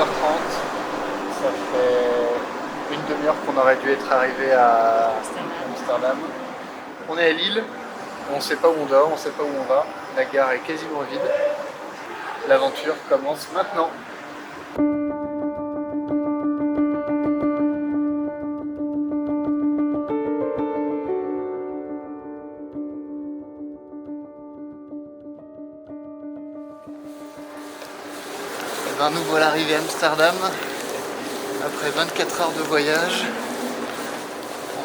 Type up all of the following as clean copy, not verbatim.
22h30. Ça fait une demi-heure qu'on aurait dû être arrivé à Amsterdam. On est à Lille, on ne sait pas où on dort, on ne sait pas où on va. La gare est quasiment vide. L'aventure commence maintenant. Et ben nous voilà arrivés à Amsterdam. Après 24 heures de voyage,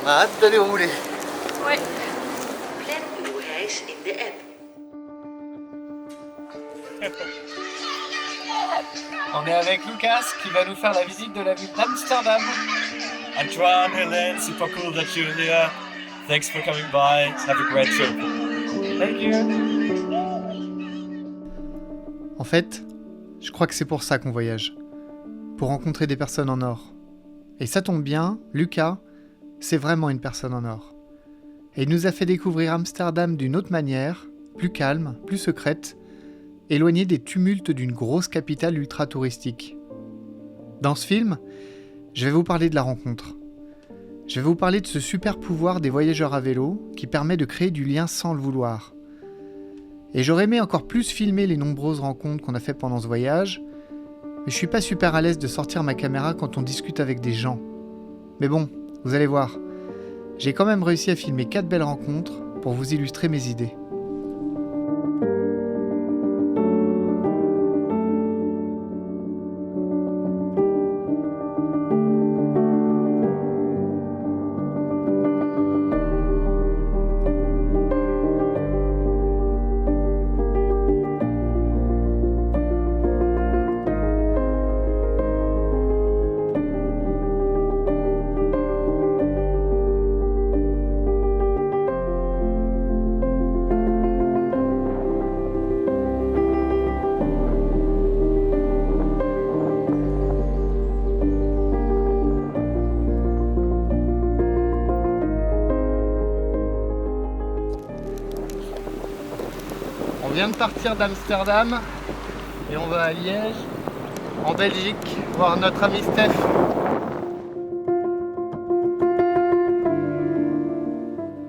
on a hâte d'aller rouler. Ouais. Plan uw reis in de app. On est avec Lucas qui va nous faire la visite de la ville d'Amsterdam. Antoine, Hélène, super cool that you're here. Thanks for coming by. Have a great trip. Thank you. En fait, je crois que c'est pour ça qu'on voyage. Pour rencontrer des personnes en or. Et ça tombe bien, Lucas, c'est vraiment une personne en or. Et il nous a fait découvrir Amsterdam d'une autre manière, plus calme, plus secrète, éloignée des tumultes d'une grosse capitale ultra touristique. Dans ce film, je vais vous parler de la rencontre. Je vais vous parler de ce super pouvoir des voyageurs à vélo qui permet de créer du lien sans le vouloir. Et j'aurais aimé encore plus filmer les nombreuses rencontres qu'on a fait pendant ce voyage, mais je suis pas super à l'aise de sortir ma caméra quand on discute avec des gens. Mais bon, vous allez voir, j'ai quand même réussi à filmer 4 belles rencontres pour vous illustrer mes idées. On vient de partir d'Amsterdam et on va à Liège, en Belgique, voir notre ami Steph.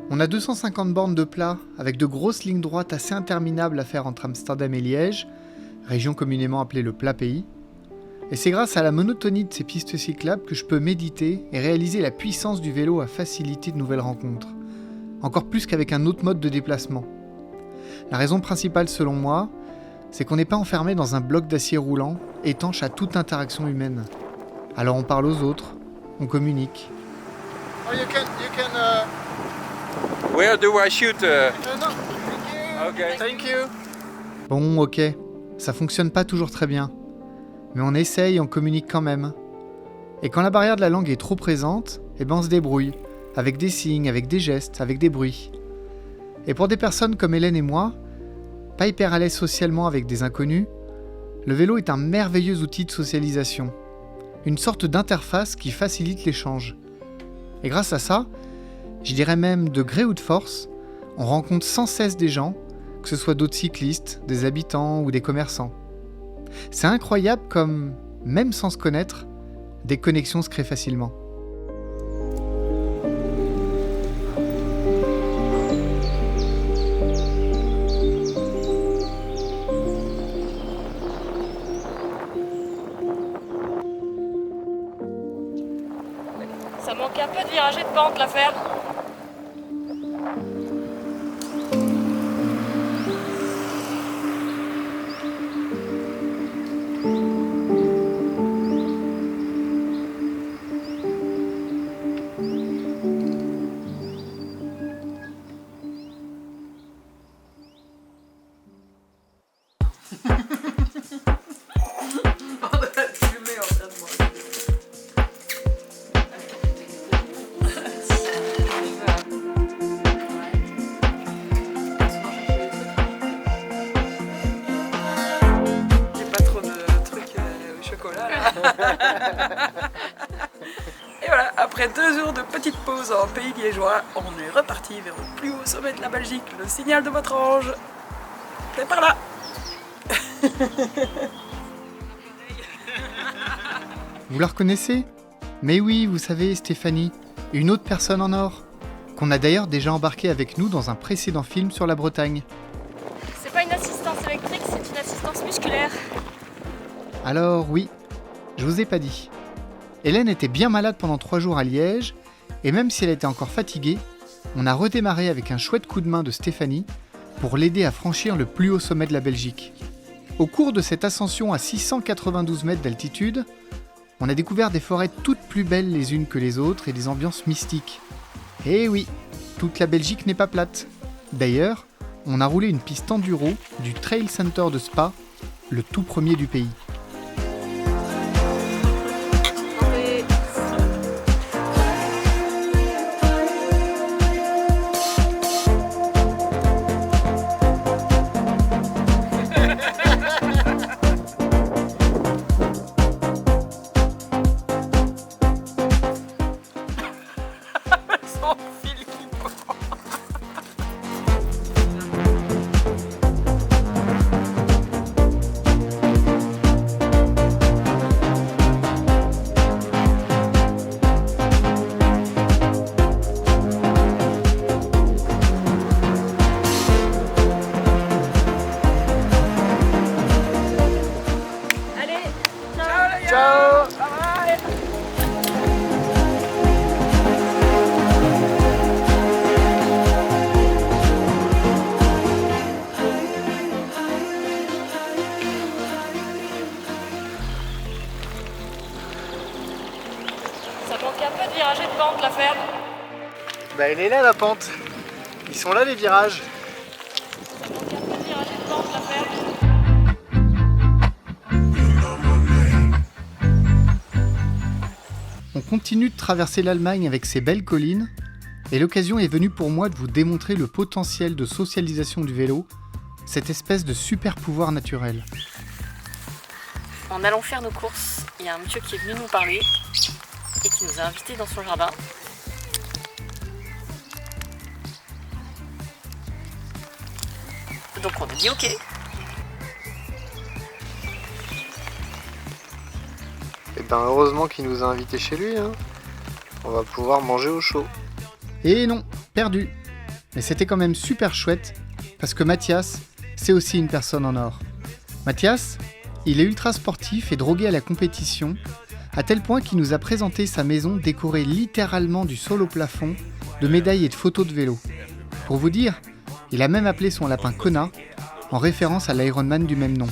On a 250 bornes de plat avec de grosses lignes droites assez interminables à faire entre Amsterdam et Liège, région communément appelée le plat pays. Et c'est grâce à la monotonie de ces pistes cyclables que je peux méditer et réaliser la puissance du vélo à faciliter de nouvelles rencontres, encore plus qu'avec un autre mode de déplacement. La raison principale selon moi, c'est qu'on n'est pas enfermé dans un bloc d'acier roulant, étanche à toute interaction humaine. Alors on parle aux autres, on communique. Oh, you can Where do I shoot? no. Okay. Thank you. Bon, ok, ça fonctionne pas toujours très bien. Mais on essaye, on communique quand même. Et quand la barrière de la langue est trop présente, eh ben on se débrouille, avec des signes, avec des gestes, avec des bruits. Et pour des personnes comme Hélène et moi, pas hyper à l'aise socialement avec des inconnus, le vélo est un merveilleux outil de socialisation. Une sorte d'interface qui facilite l'échange. Et grâce à ça, je dirais même de gré ou de force, on rencontre sans cesse des gens, que ce soit d'autres cyclistes, des habitants ou des commerçants. C'est incroyable comme, même sans se connaître, des connexions se créent facilement. Ça manque un peu de virage et de pente l'affaire. Et voilà, après 2 jours de petite pause en pays liégeois, on est reparti vers le plus haut sommet de la Belgique, le signal de Botrange. C'est par là. Vous la reconnaissez ? Mais oui, vous savez, Stéphanie, une autre personne en or, qu'on a d'ailleurs déjà embarquée avec nous dans un précédent film sur la Bretagne. C'est pas une assistance électrique, c'est une assistance musculaire. Alors oui, je vous ai pas dit. Hélène était bien malade pendant 3 jours à Liège, et même si elle était encore fatiguée, on a redémarré avec un chouette coup de main de Stéphanie pour l'aider à franchir le plus haut sommet de la Belgique. Au cours de cette ascension à 692 mètres d'altitude, on a découvert des forêts toutes plus belles les unes que les autres et des ambiances mystiques. Et oui, toute la Belgique n'est pas plate. D'ailleurs, on a roulé une piste enduro du Trail Center de Spa, le tout premier du pays. Sans fil qui pend. Allez, Ciao les gars. Ciao. Bye bye. ça manque un peu de virage et de pente l'affaire. Bah elle est là la pente. Ils sont là les virages. Ça manque un peu de virage et de pente l'affaire. On continue de traverser l'Allemagne avec ses belles collines, et l'occasion est venue pour moi de vous démontrer le potentiel de socialisation du vélo, cette espèce de super pouvoir naturel. En allant faire nos courses, il y a un monsieur qui est venu nous parler et qui nous a invités dans son jardin. Donc on a dit ok. Et ben heureusement qu'il nous a invités chez lui, hein. On va pouvoir manger au chaud. Et non, perdu. Mais c'était quand même super chouette, parce que Mathias, c'est aussi une personne en or. Mathias, il est ultra sportif et drogué à la compétition, à tel point qu'il nous a présenté sa maison décorée littéralement du sol au plafond, de médailles et de photos de vélo. Pour vous dire, il a même appelé son lapin Kona, en référence à l'Ironman du même nom.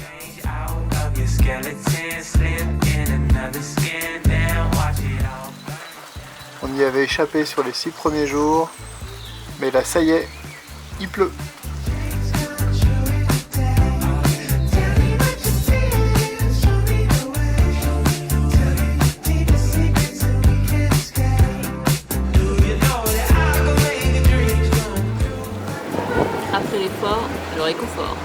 On y avait échappé sur les 6 premiers jours, mais là ça y est, il pleut. Après l'effort, le réconfort.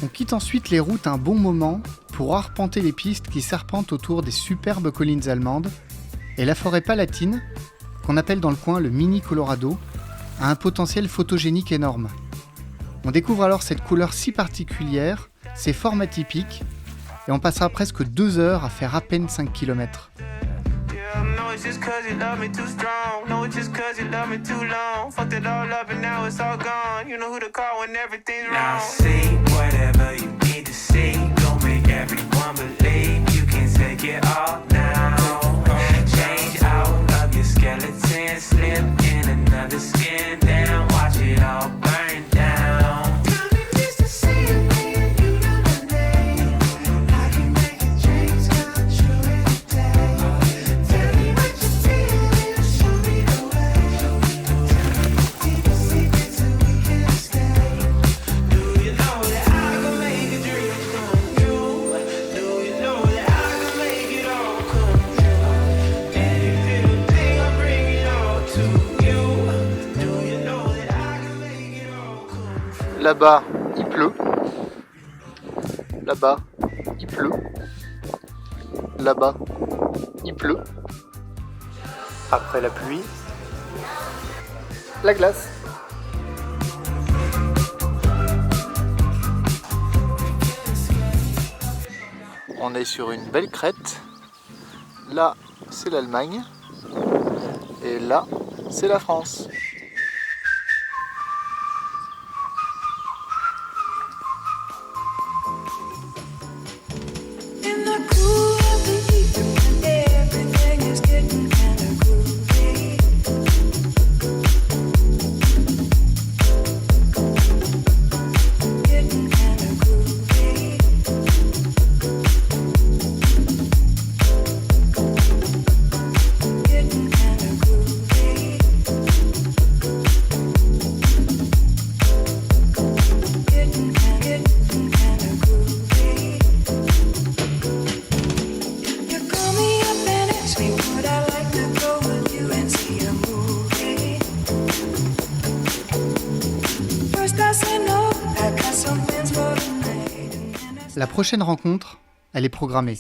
On quitte ensuite les routes un bon moment pour arpenter les pistes qui serpentent autour des superbes collines allemandes, et la forêt palatine, qu'on appelle dans le coin le mini Colorado, a un potentiel photogénique énorme. On découvre alors cette couleur si particulière, ces formes atypiques, et on passera presque 2 heures à faire à peine 5 km. No, it's just cause you love me too strong. No, it's just cause you love me too long. Fucked it all up and now it's all gone. You know who to call when everything's wrong. Now see whatever you need to see. Don't make everyone believe you can take it all now. Change out of your skeleton, slip in another skin. Then watch it all burn down. Là-bas, il pleut. Là-bas, il pleut. Là-bas, il pleut. Après la pluie, La glace. On est sur une belle crête. Là, c'est l'Allemagne. Et là, c'est la France. La prochaine rencontre, elle est programmée.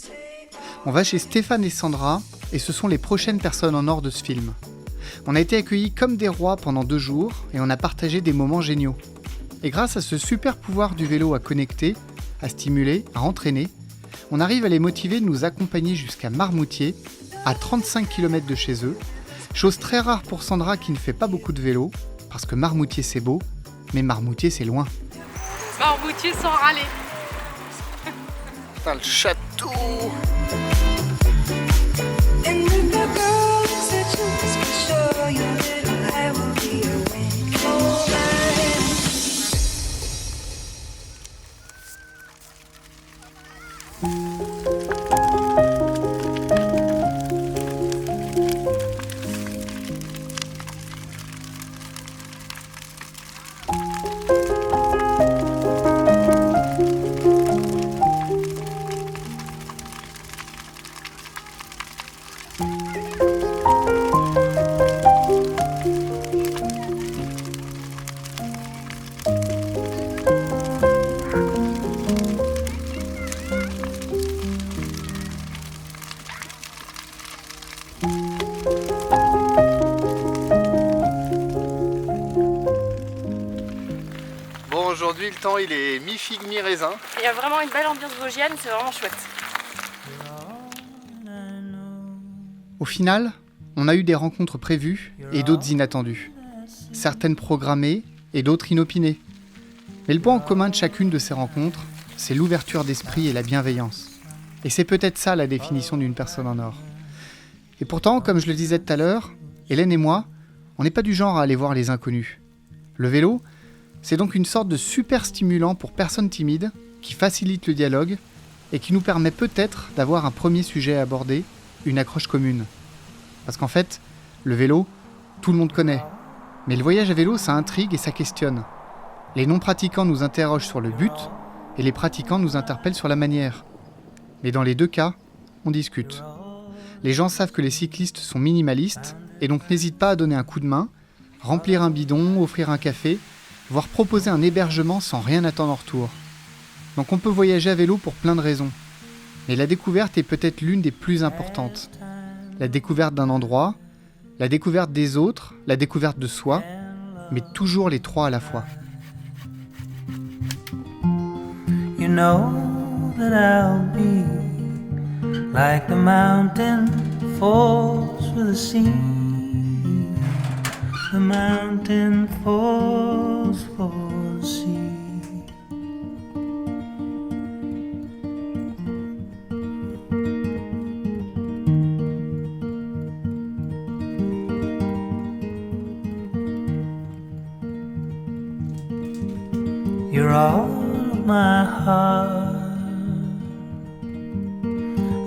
On va chez Stéphane et Sandra, et ce sont les prochaines personnes en or de ce film. On a été accueillis comme des rois pendant 2 jours, et on a partagé des moments géniaux. Et grâce à ce super pouvoir du vélo à connecter, à stimuler, à entraîner, on arrive à les motiver de nous accompagner jusqu'à Marmoutier, à 35 km de chez eux, chose très rare pour Sandra qui ne fait pas beaucoup de vélo, parce que Marmoutier c'est beau, mais Marmoutier c'est loin. Marmoutier sans râler. Putain, le château! Bon, aujourd'hui le temps il est mi-figue, mi-raisin. Il y a vraiment une belle ambiance vosgienne, c'est vraiment chouette. Au final, on a eu des rencontres prévues et d'autres inattendues. Certaines programmées et d'autres inopinées. Mais le point en commun de chacune de ces rencontres, c'est l'ouverture d'esprit et la bienveillance. Et c'est peut-être ça la définition d'une personne en or. Et pourtant, comme je le disais tout à l'heure, Hélène et moi, on n'est pas du genre à aller voir les inconnus. Le vélo, c'est donc une sorte de super stimulant pour personnes timides, qui facilite le dialogue et qui nous permet peut-être d'avoir un premier sujet à aborder, une accroche commune. Parce qu'en fait, le vélo, tout le monde connaît. Mais le voyage à vélo, ça intrigue et ça questionne. Les non-pratiquants nous interrogent sur le but et les pratiquants nous interpellent sur la manière. Mais dans les 2 cas, on discute. Les gens savent que les cyclistes sont minimalistes et donc n'hésitent pas à donner un coup de main, remplir un bidon, offrir un café, voire proposer un hébergement sans rien attendre en retour. Donc on peut voyager à vélo pour plein de raisons. Mais la découverte est peut-être l'une des plus importantes. La découverte d'un endroit, la découverte des autres, la découverte de soi, mais toujours les 3 à la fois. You know that I'll be like the mountain falls for the sea. The mountain falls for the sea. You're all of my heart.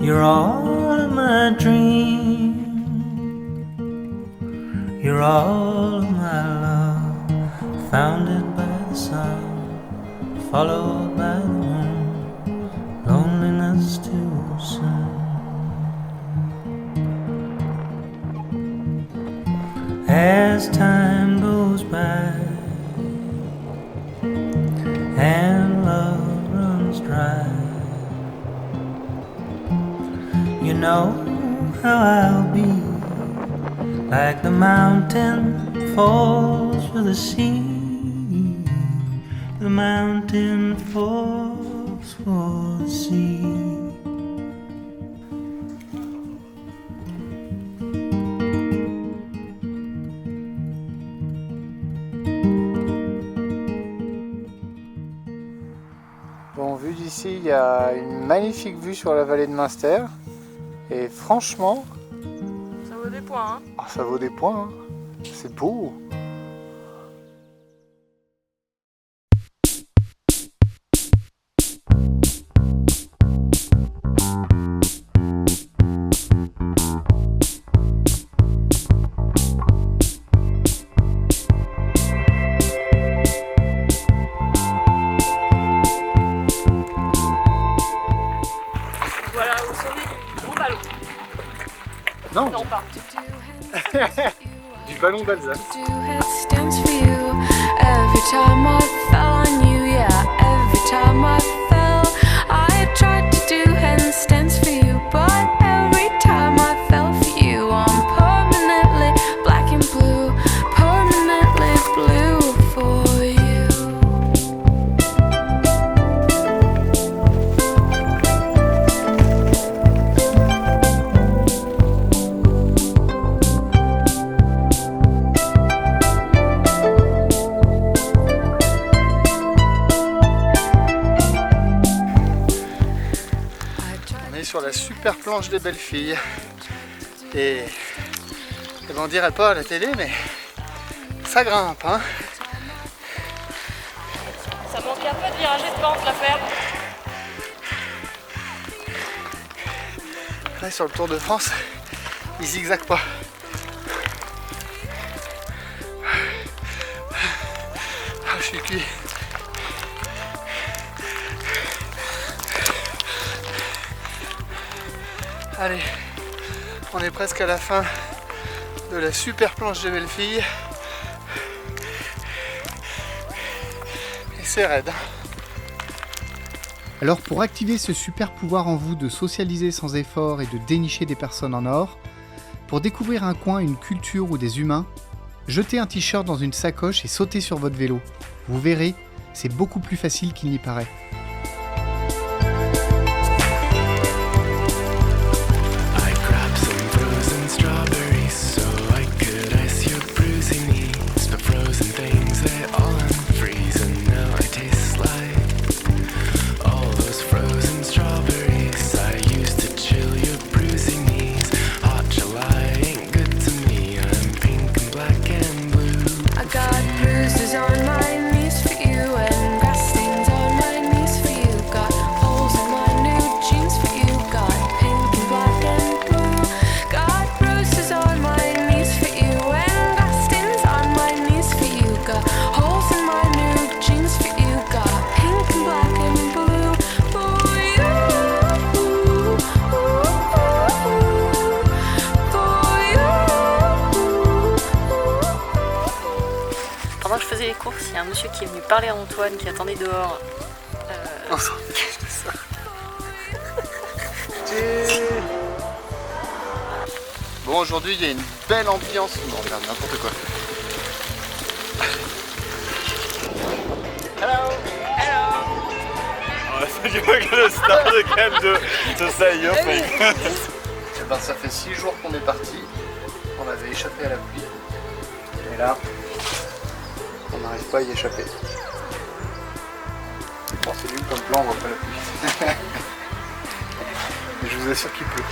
You're all of my dream. You're all of my love, founded by the sun, followed by the moon, loneliness too soon. As time goes by and love runs dry, you know how I'll be like the mountain falls for the sea. The mountain falls for the sea. Bon, vu d'ici, il y a une magnifique vue sur la vallée de Münster. Et franchement, Ça vaut des points, hein. ça vaut des points. Hein. C'est beau. Voilà, au sommet du gros ballon. Non, Non, pas. du ballon d'Alsace. Do headstands for you. Every time I fell on you, yeah. Every time I fell, I tried to do handstands for you, but every time I fell for you, I'm permanently black and blue, permanently blue for you. On est sur la super planche des belles filles. Et on dirait pas à la télé, mais ça grimpe, hein. Ça manque un peu de virager de pente, l'affaire. Là, sur le Tour de France, ils zigzaguent pas. Ah, je suis cuit. Allez, on est presque à la fin de la super planche des belles filles. Et c'est raide. Alors pour activer ce super pouvoir en vous de socialiser sans effort et de dénicher des personnes en or, pour découvrir un coin, une culture ou des humains, jetez un t-shirt dans une sacoche et sautez sur votre vélo. Vous verrez, c'est beaucoup plus facile qu'il n'y paraît. I grabbed some frozen strawberries so I could ice your bruising knees. But frozen things, they all unfreeze and now I taste like all those frozen strawberries I used to chill your bruising knees. Hot July ain't good to me, I'm pink and black and blue. I got bruises on my knees for you and grass stains on my knees for you. Got holes in my new jeans for you. Got pink and black and blue. Got bruises on my knees for you and grass stains on my knees for you. Got holes in my new jeans for you. Got pink and black and blue for you. Pendant que je faisais les courses, il y a un monsieur qui est venu parler à Antoine qui attendait dehors. On s'en fiche de ça. Bon, aujourd'hui il y a une belle ambiance. Non, regarde, n'importe quoi. You're gonna start again to say your thing. Eh ben, ça fait 6 jours qu'on est parti. On avait échappé à la pluie. Et là, on n'arrive pas à y échapper. Bon, c'est nul comme plan, on voit pas la pluie. Mais je vous assure qu'il pleut.